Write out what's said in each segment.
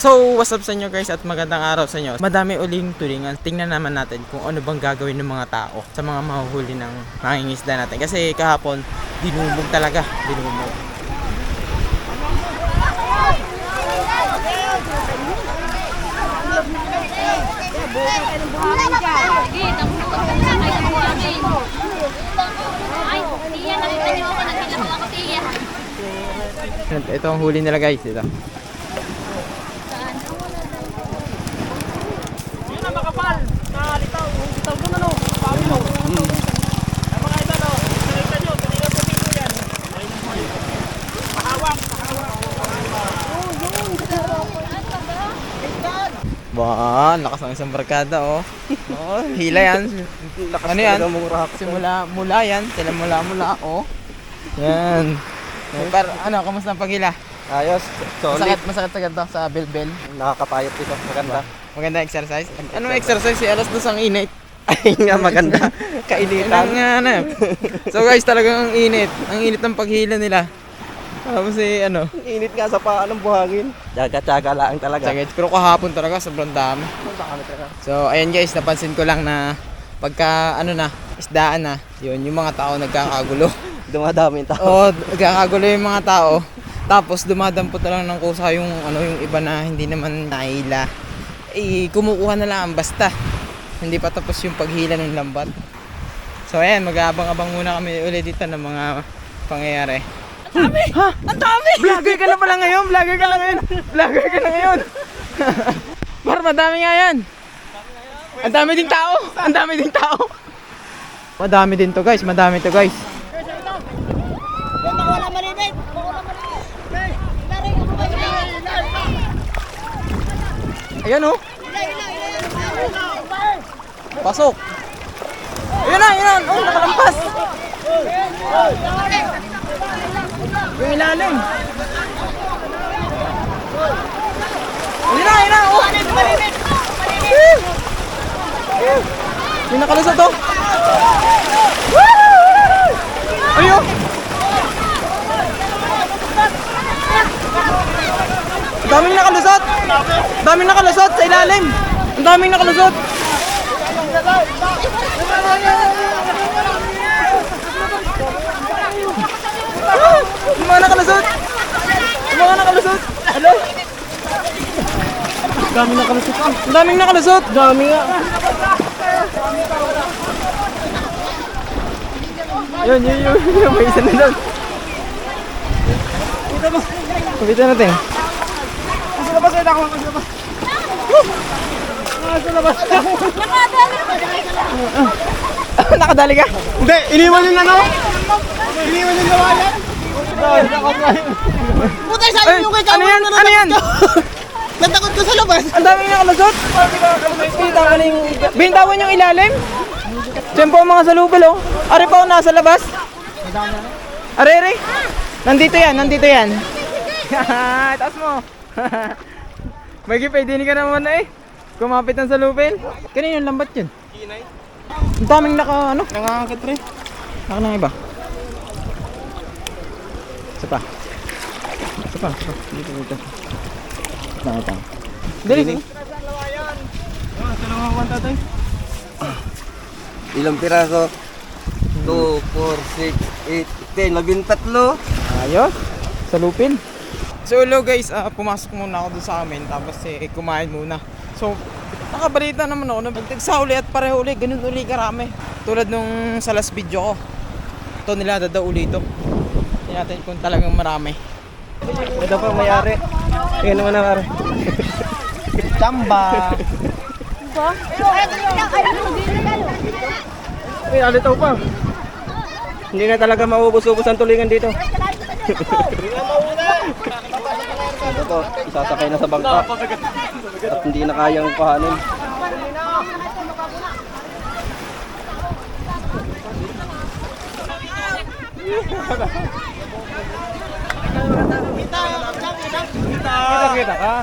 So, what's up sa inyo guys at magandang araw sa inyo. Madami uling tulingan. Tingnan naman natin kung ano bang gagawin ng mga tao sa mga mahuhuli ng mangingisda natin. Kasi kahapon, dinumog talaga. Dinumog. Ito ang huli nila guys. Ito. Makapal, litaw doon ano, pamilo. Ang mga ito no, nakita nyo, tulingan po dito yan. Pahawak. Ba, lakas ng isang barkada oh. Oh, hila yan. Ano yan? Mula yan, sila mula oh. Yan. Pero ano, kamusta ang paghila? Ayos, solid. Masakit agad to sa belbel. Nakakapayat dito, maganda. Maganda exercise. Anong exercise? Alas 2 ang init. Ay nga, maganda. Kainitan. So guys, talagang ang init. Ang init ng paghila nila. Tapos ano? Init nga sa paa ng buhangin. Tsaga-tsaga lang talaga. Pero kahapon talaga, sobrang dami. So ayan guys, napansin ko lang na pagka isdaan na, yun, yung mga tao nagkakagulo. Dumadami yung tao. Oo, nagkakagulo yung mga tao. Tapos dumadampot na lang ng kusa yung yung iba na hindi naman naila. Kumukuha na lang basta. Hindi pa tapos yung paghila ng lambat. So ayan, mag-aabang-abang muna kami ulit dito ng mga pangyayari. Ang dami! Ha? Ang dami! Vlogger ka na pala ngayon! Vlogger ka na ngayon! Par, madami nga yan! Ang dami ding tao! Madami din to guys, Ayan oh. Pasok. Ayun na. Oh, nakalampas. Yung ilalim. Ayun na. Oh. Yung nakalusot oh. Ayun. Daming nakalusot sa ilalim. Ang daming nakalusot. Yung mga nakalusot. Hello? Ang daming nakalusot. Dami nga. Yun. May isa na doon. Kapita natin. Nakadali ka? Hindi, iniwan yung lawayan. Putay, sabi yung kay Kawan na Ano yan? natakot ko sa labas. Ang daming nakalusot. Bintawan yung ilalim. Siyempre ang mga salubal oh. Ari pa nasa labas. Ari. Nandito yan. Taas mo. Magiging pwede ka naman na kumapit ng salupin. Kanina yung lambat yun. Ang daming Nangangagat rin. Naka ng iba. Isa pa. Dito. Ito. Dali. Ilang piraso? 2, 4, 6, 8, 10, 13. Ayos. Salupin. So hello guys, pumasok muna ako doon sa amin. Tapos kumain muna. So nakabalita naman ako na sa uli at pareho uli, ganun uli karami. Tulad nung sa last video ko. Ito nila daw uli ito. Tingnan natin kung talagang marami. Ito pa mayari. Tingnan naman ang ari. Chamba. Ay, alitaw pa. Hindi na talaga maubos-ubos ang tulingan dito. Ito, isasakay na sa bangka. At hindi na kayang kuhanin. Kita ka.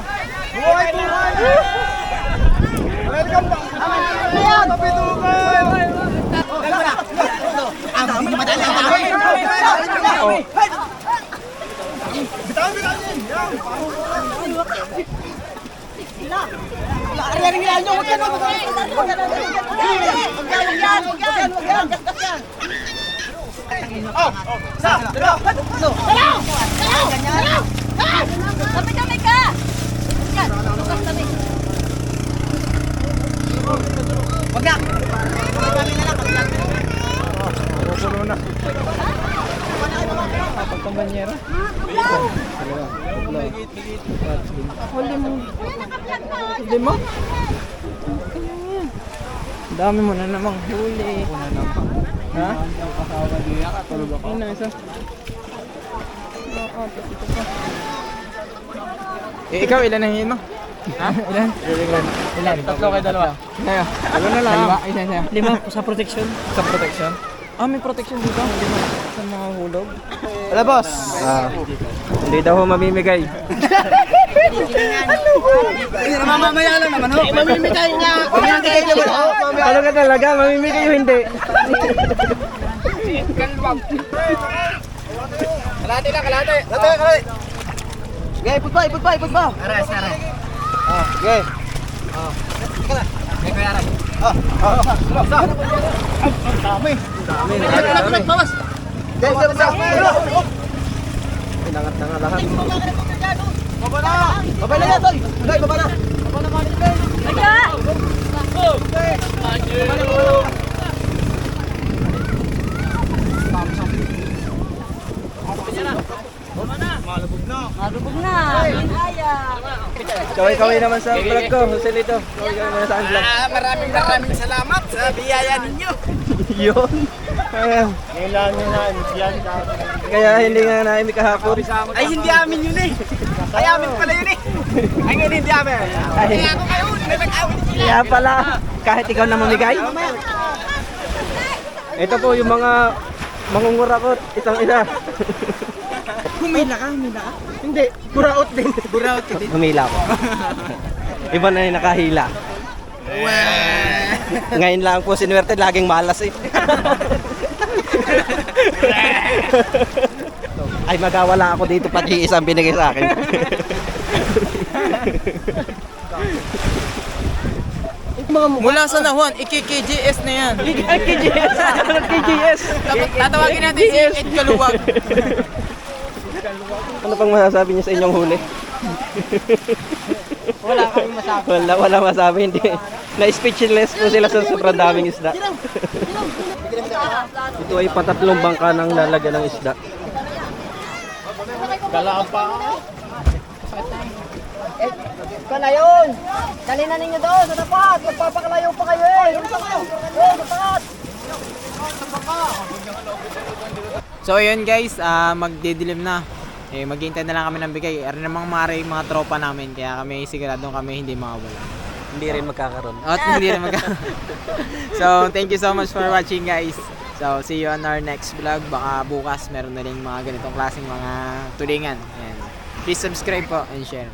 Buhay! Welcome back! Ayan! Kapitukan! Ang madali ang dami! Bitawan! Dami ka! Yan, lukas dami. Pagpambanyera. Lima? Dami mo na namang huli. Ha? Ayun na isa. Eh, ikaw ilan ang hingin mo? Ha? Ilan? Ilan? Tatlo kay dalawa. Kaya, ano na lang? Isa. 5 sa protection. Sa protection? Ah, may protection dito? Sa mga hulog? Wala, boss! Hindi daw ho mamimigay. Mamamaya lang naman ho. Mamimigay niya. Mamimigay niya ba? Ano ka talaga? Mamimigay o hindi? Kalate lang, kalate. Kalate. Okay, ipot pa! Aras. Okay. Bawas. Pinangat na nga lahat. Baba na yan, Toy! Okay, baba na! Malubog na. Hinaya. Kaway-kaway naman sa vlog ko. Joselito. Kaway-kaway naman sa aking vlog. Maraming salamat sa biyaya ninyo. Yun. Kaya hindi nga namin kahapon. Ay, hindi amin yun eh. Ay, amin pala yun eh. Ay, hindi amin. Ay, Ako kayo, nag-awin sila. kaya pala, kahit ikaw na mamigay. Ito po yung mga mangungura ko, isang isa. Humila ka? Hindi, buraot din. Buraot ka din. Humila ko. Iba na yung nakahila. Ngayon lang po sinuwerte, laging malas eh. Ay, magawala ako dito pati isang binigay sa akin. Mula sa nahuan, iki-KGS na yan. Ay, KGS! Anong KGS? Tatawagin natin si Ed Kaluwag. Ano pang masasabi niyo sa inyong huli? Wala kami masabi. Wala masabi, hindi. Na-speechless po sila sa sobrang daming isda. Ito ay patatlong bangka ng lalagyan ng isda. Kalayon! Dali na ninyo doon sa tapat! Magpapakalayo pa kayo eh! Sa tapat! So ayun guys, magdidilim na. Maghihintay na lang kami ng bigay. Ari namang mare yung mga tropa namin, kaya kami siguradong kami hindi mawawala. Hindi rin magkakaroon. At hindi rin So thank you so much for watching guys. So see you on our next vlog. Baka bukas meron na rin mga ganitong klaseng mga tulingan. Ayan. Please subscribe po and share.